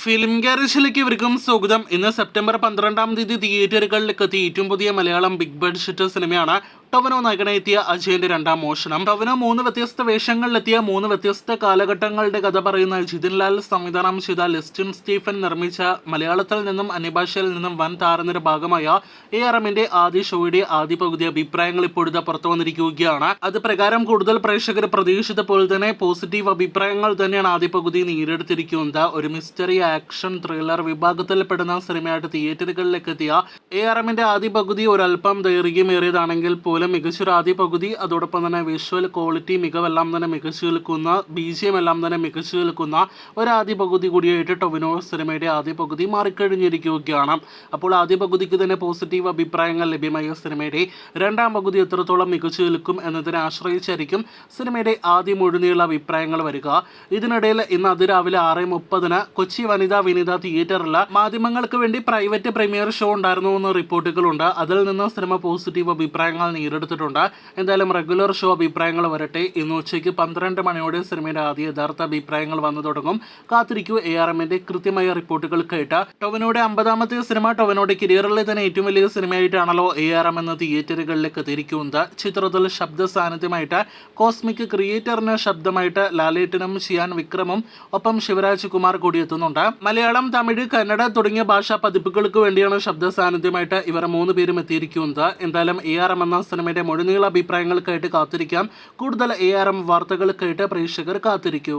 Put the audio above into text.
Film ഗാരേജിലേക്ക് ഇവർക്കും സ്വാഗതം. ഇന്ന് സെപ്റ്റംബർ 12-ാം തീയതി തിയേറ്ററുകളിലേക്ക് എത്തി ഏറ്റവും പുതിയ മലയാളം ബിഗ് ബഡ്ജറ്റ് സിനിമയാണ് ടൊവിനോ നായകനെത്തിയ അജയന്റെ രണ്ടാം മോഷണം. ടൊവിനോ 3 വ്യത്യസ്ത വേഷങ്ങളിലെത്തിയ 3 വ്യത്യസ്ത കാലഘട്ടങ്ങളുടെ കഥ പറയുന്ന ജിതിൻ ലാൽ സംവിധാനം ചെയ്ത ലെസ്റ്റിൻ സ്റ്റീഫൻ നിർമ്മിച്ച മലയാളത്തിൽ നിന്നും അന്യഭാഷയിൽ നിന്നും വൻ താരനിര ഭാഗമായ ARMന്റെ ആദ്യ ഷോയുടെ ആദ്യ പകുതി അഭിപ്രായങ്ങൾ ഇപ്പോഴത്തെ പുറത്തു വന്നിരിക്കുകയാണ്. അത് പ്രകാരം കൂടുതൽ പ്രേക്ഷകർ പ്രതീക്ഷിച്ച പോലെ തന്നെ പോസിറ്റീവ് അഭിപ്രായങ്ങൾ തന്നെയാണ് ആദ്യ പകുതി നേടിയെടുത്തിരിക്കുന്നത്. ഒരു മിസ്റ്ററി ആക്ഷൻ ത്രില്ലർ വിഭാഗത്തിൽപ്പെടുന്ന സിനിമയായിട്ട് തിയേറ്ററുകളിലേക്ക് എത്തിയ ARMന്റെ ആദ്യ പകുതി ഒരല്പം ദൈർഘ്യമേറിയതാണെങ്കിൽ പോലും മികച്ചൊരു ആദ്യ പകുതി, അതോടൊപ്പം തന്നെ വിഷ്വൽ ക്വാളിറ്റി മികവെല്ലാം തന്നെ മികച്ചു നിൽക്കുന്ന, BGM എല്ലാം തന്നെ മികച്ചു നിൽക്കുന്ന ഒരു ആദ്യ പകുതി കൂടിയായിട്ട് ടൊവിനോ സിനിമയുടെ ആദ്യ പകുതി മാറിക്കഴിഞ്ഞിരിക്കുകയാണ്. അപ്പോൾ ആദ്യ പകുതിക്ക് തന്നെ പോസിറ്റീവ് അഭിപ്രായങ്ങൾ ലഭ്യമായ സിനിമയുടെ രണ്ടാം പകുതി എത്രത്തോളം മികച്ചു നിൽക്കും എന്നതിനെ ആശ്രയിച്ചായിരിക്കും സിനിമയുടെ ആദ്യ മുഴുനീള അഭിപ്രായങ്ങൾ വരിക. ഇതിനിടയിൽ ഇന്ന് അതിരാവിലെ 6:30 കൊച്ചി വിനിത തിയേറ്ററിൽ മാധ്യമങ്ങൾക്ക് വേണ്ടി പ്രൈവറ്റ് പ്രീമിയർ ഷോ ഉണ്ടായിരുന്നു എന്ന റിപ്പോർട്ടുകളുണ്ട്. അതിൽ നിന്ന് സിനിമ പോസിറ്റീവ് അഭിപ്രായങ്ങൾ നേടിയെടുത്തിട്ടുണ്ട്. എന്തായാലും റെഗുലർ ഷോ അഭിപ്രായങ്ങൾ വരട്ടെ. ഇന്ന് ഉച്ചയ്ക്ക് 12 മണിയോടെ സിനിമയുടെ ആദ്യ യഥാർത്ഥ അഭിപ്രായങ്ങൾ വന്നു തുടങ്ങും. കാത്തിരിക്കൂ ARMന്റെ കൃത്യമായ റിപ്പോർട്ടുകൾ കേട്ട്. ടൊവിനോയുടെ 50-ാമത്തെ സിനിമ, ടൊവിനോയുടെ കരിയറിലെ തന്നെ ഏറ്റവും വലിയ സിനിമയായിട്ടാണല്ലോ ARM എന്ന തിയേറ്ററുകളിലേക്ക് എത്തിയിരിക്കുന്നത്. ചിത്രത്തിൽ ശബ്ദ സാന്നിധ്യമായിട്ട് കോസ്മിക് ക്രിയേറ്ററിന് ശബ്ദമായിട്ട് ലാലേട്ടനും ഷിയാൻ വിക്രമും ഒപ്പം ശിവരാജ് കുമാർ കൂടി എത്തുന്നുണ്ട്. മലയാളം, തമിഴ്, കന്നഡ തുടങ്ങിയ ഭാഷാ പതിപ്പുകൾക്ക് വേണ്ടിയാണ് ശബ്ദ സാന്നിധ്യമായിട്ട് ഇവർ 3 പേരും എത്തിയിരിക്കുന്നത്. എന്തായാലും ARM എന്ന സിനിമയുടെ മുഴുനീള അഭിപ്രായങ്ങൾക്കായിട്ട് കാത്തിരിക്കാം. കൂടുതൽ ARM വാർത്തകൾക്കായിട്ട് പ്രേക്ഷകർ കാത്തിരിക്കൂ.